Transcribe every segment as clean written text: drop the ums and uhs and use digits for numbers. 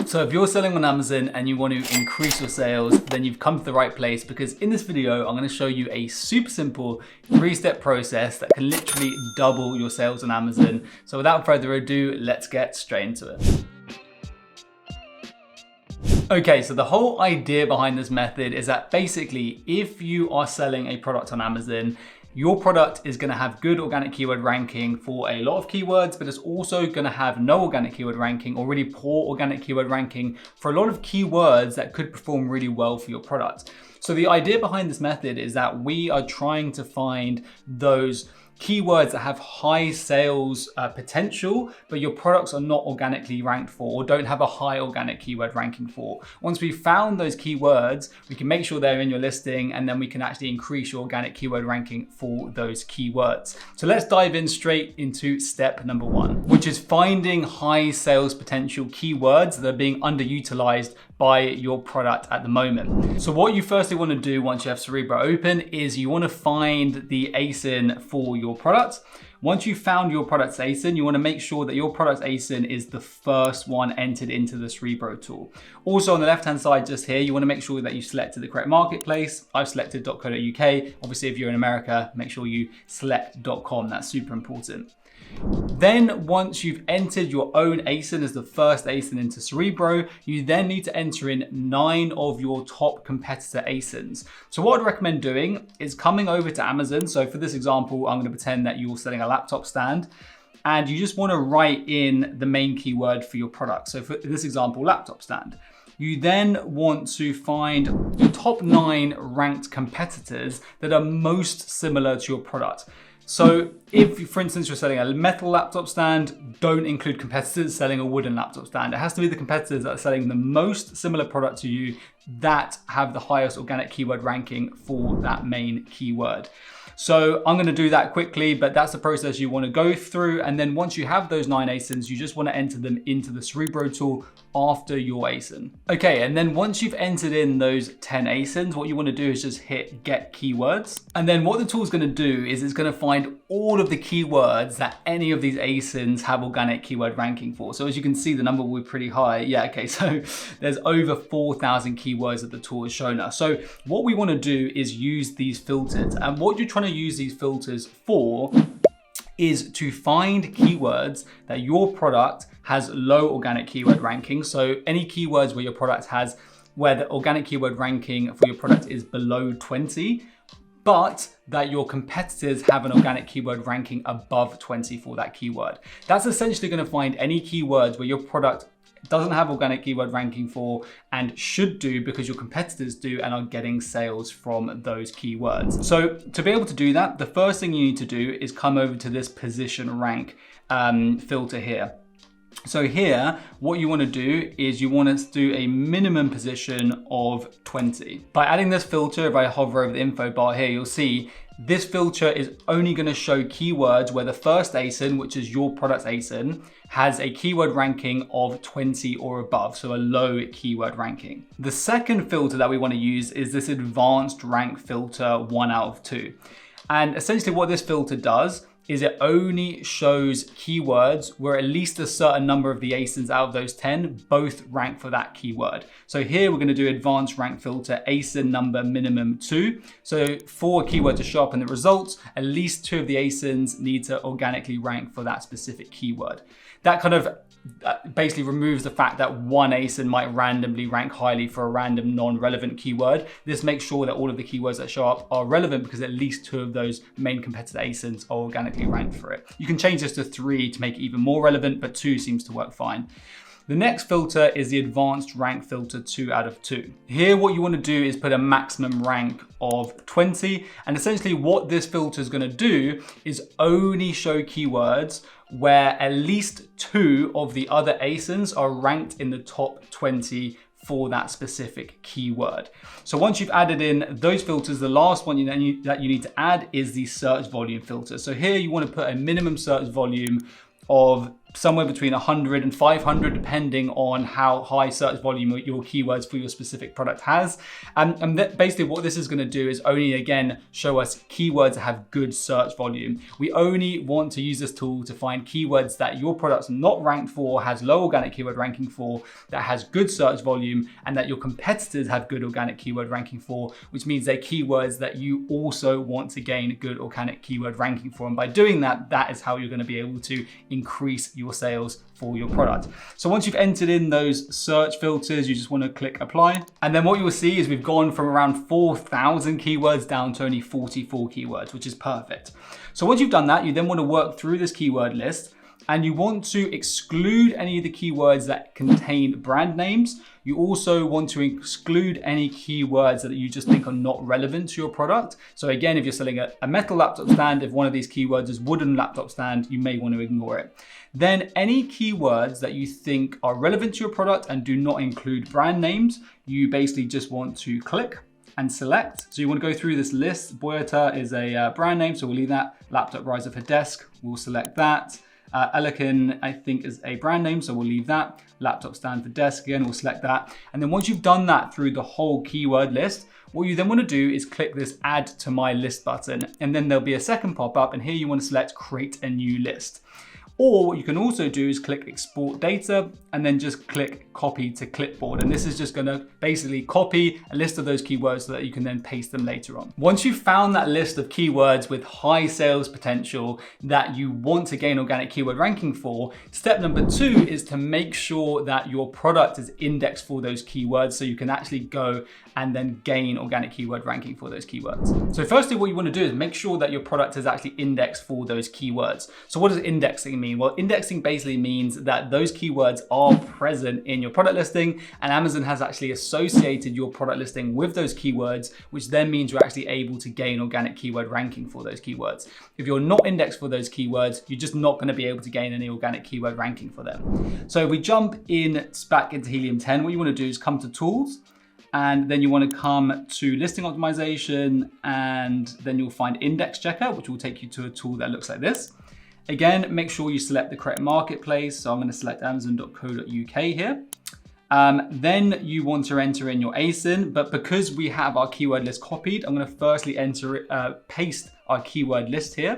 So if you're selling on Amazon and you want to increase your sales, then you've come to the right place, because in this video, I'm going to show you a super simple 3-step process that can literally double your sales on Amazon. So without further ado, let's get straight into it. Okay, so the whole idea behind this method is that basically, if you are selling a product on Amazon, your product is going to have good organic keyword ranking for a lot of keywords, but it's also going to have no organic keyword ranking or really poor organic keyword ranking for a lot of keywords that could perform really well for your product. So the idea behind this method is that we are trying to find those keywords that have high sales potential, but your products are not organically ranked for or don't have a high organic keyword ranking for. Once we've found those keywords, we can make sure they're in your listing, and then we can actually increase your organic keyword ranking for those keywords. So let's dive in straight into step number 1, which is finding high sales potential keywords that are being underutilized by your product at the moment. So what you firstly want to do once you have Cerebro open is you want to find the ASIN for your product. Once you've found your product's ASIN, you want to make sure that your product's ASIN is the first one entered into the Cerebro tool. Also on the left-hand side just here, you want to make sure that you selected the correct marketplace. I've selected .co.uk. Obviously, if you're in America, make sure you select .com. That's super important. Then once you've entered your own ASIN as the first ASIN into Cerebro, you then need to enter in 9 of your top competitor ASINs. So what I'd recommend doing is coming over to Amazon. So for this example, I'm going to pretend that you're selling a laptop stand, and you just want to write in the main keyword for your product. So for this example, laptop stand. You then want to find the top 9 ranked competitors that are most similar to your product. So if, for instance, you're selling a metal laptop stand, don't include competitors selling a wooden laptop stand. It has to be the competitors that are selling the most similar product to you that have the highest organic keyword ranking for that main keyword. So I'm going to do that quickly, but that's the process you want to go through. And then once you have those 9 ASINs, you just want to enter them into the Cerebro tool after your ASIN. Okay, and then once you've entered in those 10 ASINs, what you want to do is just hit get keywords. And then what the tool is going to do is it's going to find all of the keywords that any of these ASINs have organic keyword ranking for. So as you can see, the number will be pretty high. Yeah, okay, so there's over 4,000 keywords that the tool has shown us. So what we want to do is use these filters. And what you're trying to use these filters for is to find keywords that your product has low organic keyword ranking. So any keywords where your product has, where the organic keyword ranking for your product is below 20, but that your competitors have an organic keyword ranking above 20 for that keyword. That's essentially going to find any keywords where your product doesn't have organic keyword ranking for and should do because your competitors do and are getting sales from those keywords. So to be able to do that, the first thing you need to do is come over to this position rank filter here. So here, what you want to do is you want to do a minimum position of 20. By adding this filter, if I hover over the info bar here, you'll see this filter is only going to show keywords where the first ASIN, which is your product's ASIN, has a keyword ranking of 20 or above, so a low keyword ranking. The second filter that we want to use is this advanced rank filter 1 out of 2. And essentially what this filter does is it only shows keywords where at least a certain number of the ASINs out of those 10 both rank for that keyword. So here we're going to do advanced rank filter ASIN number minimum 2. So for a keyword to show up in the results, at least 2 of the ASINs need to organically rank for that specific keyword. That kind of basically removes the fact that one ASIN might randomly rank highly for a random non-relevant keyword. This makes sure that all of the keywords that show up are relevant because at least 2 of those main competitor ASINs are organically ranked for it. You can change this to 3 to make it even more relevant, but 2 seems to work fine. The next filter is the advanced rank filter 2 out of 2. Here, what you want to do is put a maximum rank of 20. And essentially what this filter is going to do is only show keywords where at least 2 of the other ASINs are ranked in the top 20 for that specific keyword. So once you've added in those filters, the last one that you need to add is the search volume filter. So here you want to put a minimum search volume of somewhere between 100 and 500, depending on how high search volume your keywords for your specific product has. And basically what this is going to do is only, again, show us keywords that have good search volume. We only want to use this tool to find keywords that your product's not ranked for, has low organic keyword ranking for, that has good search volume, and that your competitors have good organic keyword ranking for, which means they're keywords that you also want to gain good organic keyword ranking for. And by doing that, that is how you're going to be able to increase your sales for your product. So once you've entered in those search filters, you just want to click apply. And then what you will see is we've gone from around 4,000 keywords down to only 44 keywords, which is perfect. So once you've done that, you then want to work through this keyword list, and you want to exclude any of the keywords that contain brand names. You also want to exclude any keywords that you just think are not relevant to your product. So again, if you're selling a metal laptop stand, if one of these keywords is wooden laptop stand, you may want to ignore it. Then any keywords that you think are relevant to your product and do not include brand names, you basically just want to click and select. So you want to go through this list. Boyota is a brand name, so we'll leave that. Laptop riser for desk, we'll select that. Elican, I think, is a brand name, so we'll leave that. Laptop stand for desk, again, we'll select that. And then once you've done that through the whole keyword list, what you then want to do is click this add to my list button, and then there'll be a second pop-up, and here you want to select create a new list. Or what you can also do is click export data and then just click copy to clipboard. And this is just gonna basically copy a list of those keywords so that you can then paste them later on. Once you've found that list of keywords with high sales potential that you want to gain organic keyword ranking for, step number 2 is to make sure that your product is indexed for those keywords so you can actually go and then gain organic keyword ranking for those keywords. So firstly, what you want to do is make sure that your product is actually indexed for those keywords. So what does indexing mean? Well, indexing basically means that those keywords are present in your product listing, and Amazon has actually associated your product listing with those keywords, which then means you're actually able to gain organic keyword ranking for those keywords. If you're not indexed for those keywords, you're just not going to be able to gain any organic keyword ranking for them. So if we jump back into Helium 10, what you want to do is come to tools, and then you want to come to listing optimization, and then you'll find index checker, which will take you to a tool that looks like this. Again, make sure you select the correct marketplace. So I'm going to select amazon.co.uk here. Then you want to enter in your ASIN, but because we have our keyword list copied, I'm going to firstly paste our keyword list here.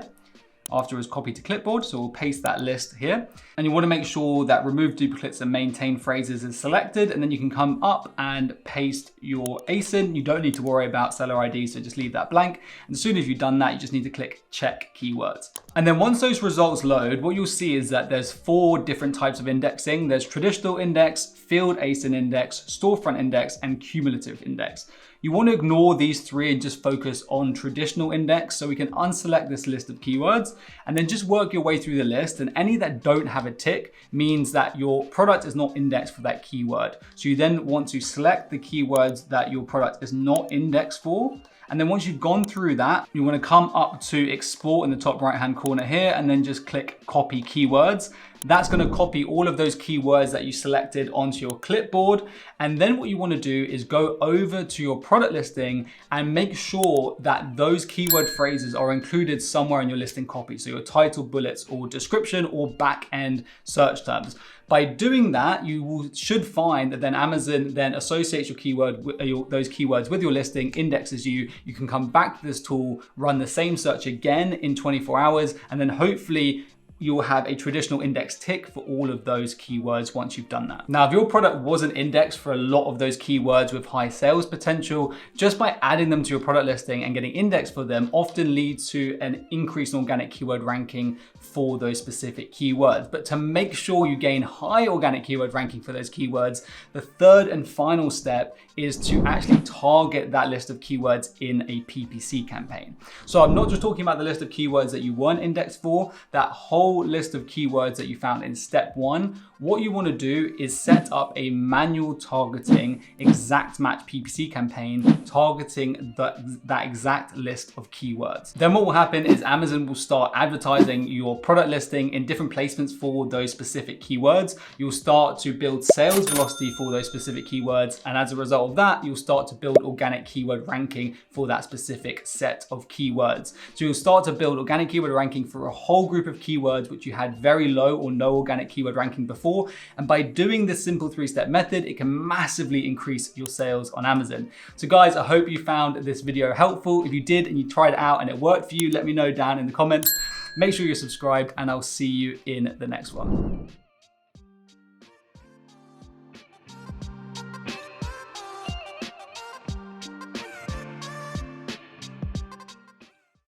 After it's copied to clipboard, so we'll paste that list here. And you want to make sure that remove duplicates and maintain phrases is selected, and then you can come up and paste your ASIN. You don't need to worry about seller ID, so just leave that blank. And as soon as you've done that, you just need to click check keywords. And then once those results load, what you'll see is that there's 4 different types of indexing. There's traditional index, field ASIN index, storefront index, and cumulative index. You want to ignore these 3 and just focus on traditional index, so we can unselect this list of keywords and then just work your way through the list, and any that don't have a tick means that your product is not indexed for that keyword. So you then want to select the keywords that your product is not indexed for. And then once you've gone through that, you want to come up to export in the top right hand corner here and then just click copy keywords. That's going to copy all of those keywords that you selected onto your clipboard. And then what you want to do is go over to your product listing and make sure that those keyword phrases are included somewhere in your listing copy. So your title, bullets, or description, or back end search terms. By doing that, you should find that then Amazon then associates your keyword, those keywords with your listing, indexes you. You can come back to this tool, run the same search again in 24 hours, and then hopefully you'll have a traditional index tick for all of those keywords once you've done that. Now, if your product wasn't indexed for a lot of those keywords with high sales potential, just by adding them to your product listing and getting indexed for them often leads to an increase in organic keyword ranking for those specific keywords. But to make sure you gain high organic keyword ranking for those keywords, the third and final step is to actually target that list of keywords in a PPC campaign. So I'm not just talking about the list of keywords that you weren't indexed for, that whole list of keywords that you found in step 1. What you want to do is set up a manual targeting exact match PPC campaign targeting that exact list of keywords. Then what will happen is Amazon will start advertising your product listing in different placements for those specific keywords. You'll start to build sales velocity for those specific keywords, and as a result of that, you'll start to build organic keyword ranking for that specific set of keywords. So you'll start to build organic keyword ranking for a whole group of keywords keywords which you had very low or no organic keyword ranking before. And by doing this simple 3-step method, it can massively increase your sales on Amazon. So guys, I hope you found this video helpful. If you did and you tried it out and it worked for you, let me know down in the comments. Make sure you're subscribed and I'll see you in the next one.